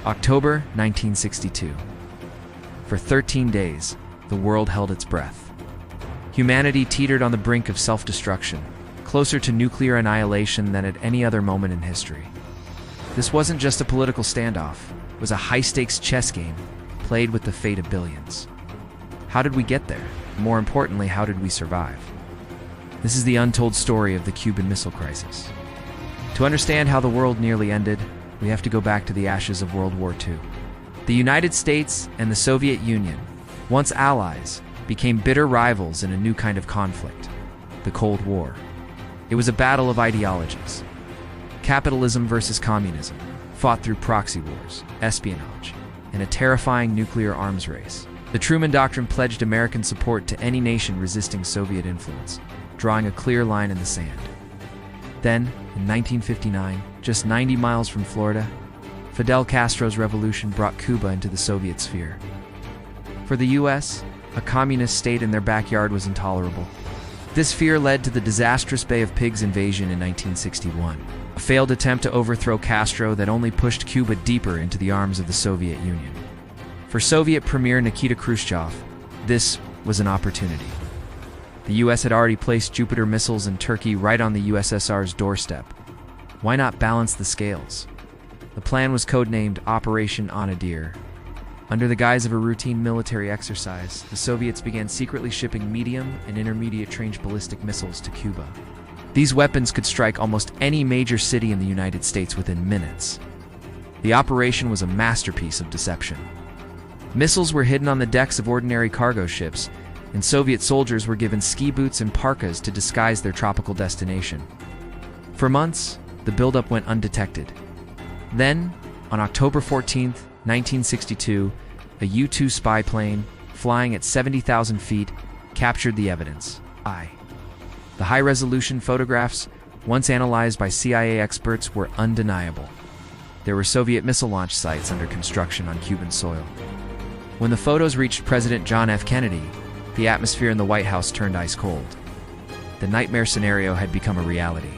October 1962. For 13 days, the world held its breath. Humanity teetered on the brink of self-destruction, closer to nuclear annihilation than at any other moment in history. This wasn't just a political standoff, it was a high-stakes chess game played with the fate of billions. How did we get there? More importantly, how did we survive? This is the untold story of the Cuban Missile Crisis. To understand how the world nearly ended, we have to go back to the ashes of World War II. The United States and the Soviet Union, once allies, became bitter rivals in a new kind of conflict, the Cold War. It was a battle of ideologies. Capitalism versus communism, fought through proxy wars, espionage, and a terrifying nuclear arms race. The Truman Doctrine pledged American support to any nation resisting Soviet influence, drawing a clear line in the sand. Then, in 1959, just 90 miles from Florida, Fidel Castro's revolution brought Cuba into the Soviet sphere. For the U.S., a communist state in their backyard was intolerable. This fear led to the disastrous Bay of Pigs invasion in 1961, a failed attempt to overthrow Castro that only pushed Cuba deeper into the arms of the Soviet Union. For Soviet Premier Nikita Khrushchev, this was an opportunity. The U.S. had already placed Jupiter missiles in Turkey right on the USSR's doorstep. Why not balance the scales? The plan was codenamed Operation Anadir. Under the guise of a routine military exercise, the Soviets began secretly shipping medium and intermediate-range ballistic missiles to Cuba. These weapons could strike almost any major city in the United States within minutes. The operation was a masterpiece of deception. Missiles were hidden on the decks of ordinary cargo ships, and Soviet soldiers were given ski boots and parkas to disguise their tropical destination. For months, the buildup went undetected. Then, on October 14, 1962, a U-2 spy plane, flying at 70,000 feet, captured the evidence. The high-resolution photographs, once analyzed by CIA experts, were undeniable. There were Soviet missile launch sites under construction on Cuban soil. When the photos reached President John F. Kennedy, the atmosphere in the White House turned ice cold. The nightmare scenario had become a reality.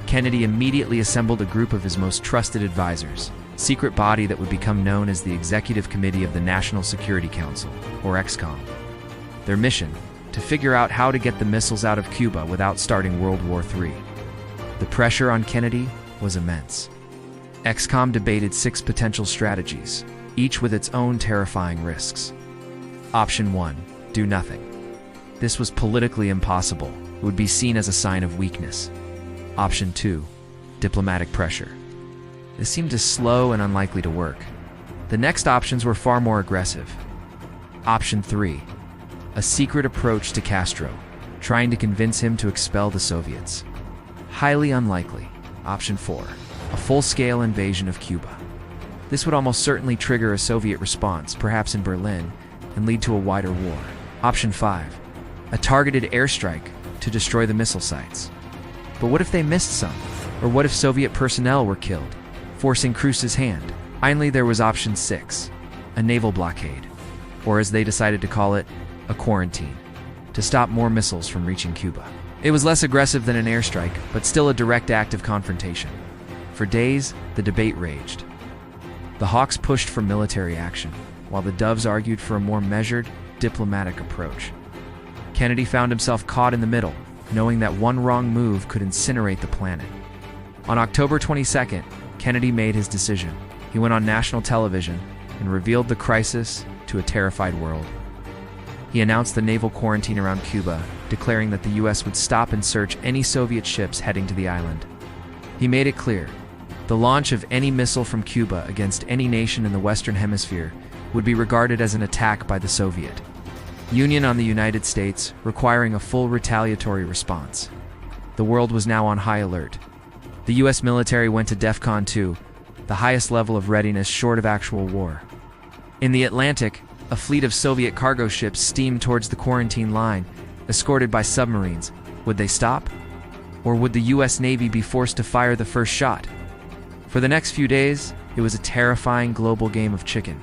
Kennedy immediately assembled a group of his most trusted advisors, a secret body that would become known as the Executive Committee of the National Security Council, or EXCOMM. Their mission: to figure out how to get the missiles out of Cuba without starting World War III. The pressure on Kennedy was immense. EXCOMM debated 6 potential strategies, each with its own terrifying risks. Option 1. Do nothing. This was politically impossible. It would be seen as a sign of weakness. Option 2. Diplomatic pressure. This seemed slow and unlikely to work. The next options were far more aggressive. Option 3. A secret approach to Castro, trying to convince him to expel the Soviets. Highly unlikely. Option 4. A full-scale invasion of Cuba. This would almost certainly trigger a Soviet response, perhaps in Berlin, and lead to a wider war. Option 5. A targeted airstrike to destroy the missile sites. But what if they missed some? Or what if Soviet personnel were killed, forcing Khrushchev's hand? Finally, there was option 6. A naval blockade. Or as they decided to call it, a quarantine, to stop more missiles from reaching Cuba. It was less aggressive than an airstrike, but still a direct act of confrontation. For days, the debate raged. The Hawks pushed for military action, while the Doves argued for a more measured, diplomatic approach. Kennedy found himself caught in the middle, knowing that one wrong move could incinerate the planet. On October 22nd, Kennedy made his decision. He went on national television and revealed the crisis to a terrified world. He announced the naval quarantine around Cuba, declaring that the U.S. would stop and search any Soviet ships heading to the island. He made it clear, the launch of any missile from Cuba against any nation in the Western Hemisphere would be regarded as an attack by the Soviet Union on the United States, requiring a full retaliatory response. The world was now on high alert. The U.S. military went to DEFCON 2, the highest level of readiness short of actual war. In the Atlantic, a fleet of Soviet cargo ships steamed towards the quarantine line, escorted by submarines. Would they stop? Or would the U.S. Navy be forced to fire the first shot? For the next few days, it was a terrifying global game of chicken.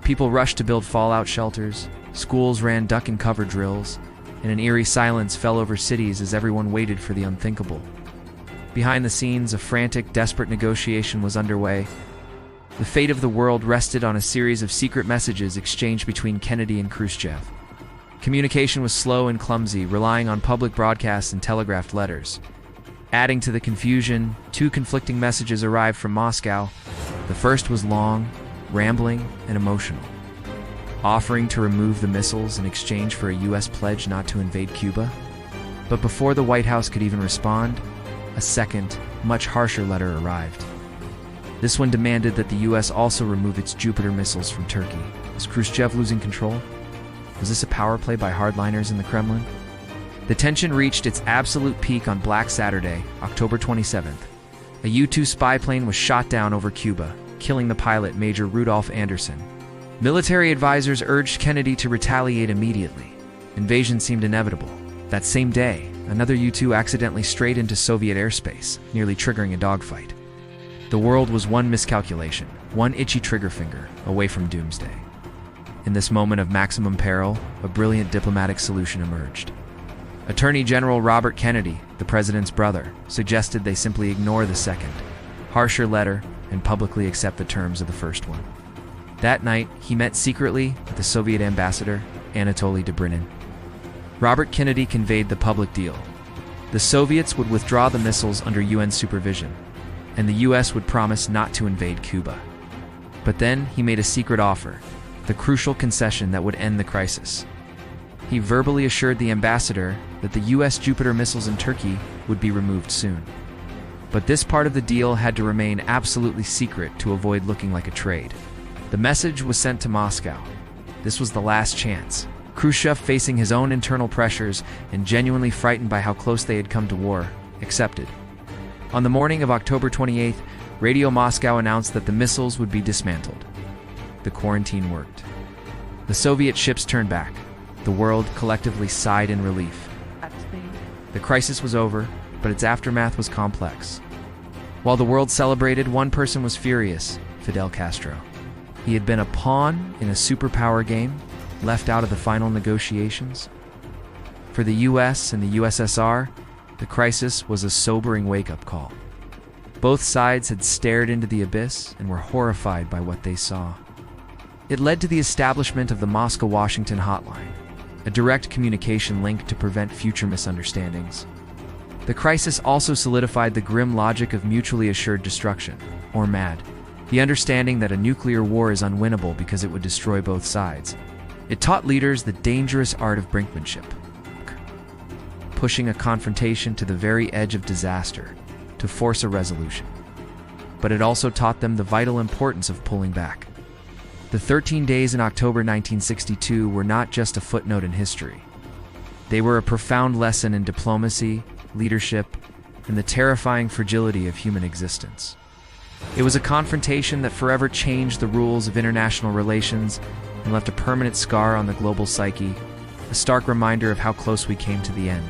People rushed to build fallout shelters, schools ran duck and cover drills, and an eerie silence fell over cities as everyone waited for the unthinkable. Behind the scenes, a frantic, desperate negotiation was underway. The fate of the world rested on a series of secret messages exchanged between Kennedy and Khrushchev. Communication was slow and clumsy, relying on public broadcasts and telegraphed letters. Adding to the confusion, two conflicting messages arrived from Moscow. The first was long, rambling, and emotional, offering to remove the missiles in exchange for a U.S. pledge not to invade Cuba. But before the White House could even respond, a second, much harsher letter arrived. This one demanded that the U.S. also remove its Jupiter missiles from Turkey. Was Khrushchev losing control? Was this a power play by hardliners in the Kremlin? The tension reached its absolute peak on Black Saturday, October 27th. A U-2 spy plane was shot down over Cuba, killing the pilot, Major Rudolph Anderson. Military advisors urged Kennedy to retaliate immediately. Invasion seemed inevitable. That same day, another U-2 accidentally strayed into Soviet airspace, nearly triggering a dogfight. The world was one miscalculation, one itchy trigger finger, away from doomsday. In this moment of maximum peril, a brilliant diplomatic solution emerged. Attorney General Robert Kennedy, the president's brother, suggested they simply ignore the second, harsher letter and publicly accept the terms of the first one. That night, he met secretly with the Soviet ambassador, Anatoly Dobrynin. Robert Kennedy conveyed the public deal. The Soviets would withdraw the missiles under UN supervision, and the U.S. would promise not to invade Cuba. But then he made a secret offer, the crucial concession that would end the crisis. He verbally assured the ambassador that the U.S. Jupiter missiles in Turkey would be removed soon. But this part of the deal had to remain absolutely secret to avoid looking like a trade. The message was sent to Moscow. This was the last chance. Khrushchev, facing his own internal pressures and genuinely frightened by how close they had come to war, accepted. On the morning of October 28th, Radio Moscow announced that the missiles would be dismantled. The quarantine worked. The Soviet ships turned back. The world collectively sighed in relief. The crisis was over, but its aftermath was complex. While the world celebrated, one person was furious: Fidel Castro. He had been a pawn in a superpower game, left out of the final negotiations. For the US and the USSR, the crisis was a sobering wake-up call. Both sides had stared into the abyss and were horrified by what they saw. It led to the establishment of the Moscow-Washington hotline, a direct communication link to prevent future misunderstandings. The crisis also solidified the grim logic of mutually assured destruction, or MAD, the understanding that a nuclear war is unwinnable because it would destroy both sides. It taught leaders the dangerous art of brinkmanship, pushing a confrontation to the very edge of disaster to force a resolution. But it also taught them the vital importance of pulling back. The 13 days in October 1962 were not just a footnote in history. They were a profound lesson in diplomacy, leadership, and the terrifying fragility of human existence. It was a confrontation that forever changed the rules of international relations and left a permanent scar on the global psyche, a stark reminder of how close we came to the end.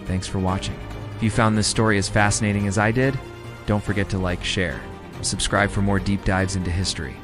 Thanks for watching. If you found this story as fascinating as I did, don't forget to like, share, and subscribe for more deep dives into history.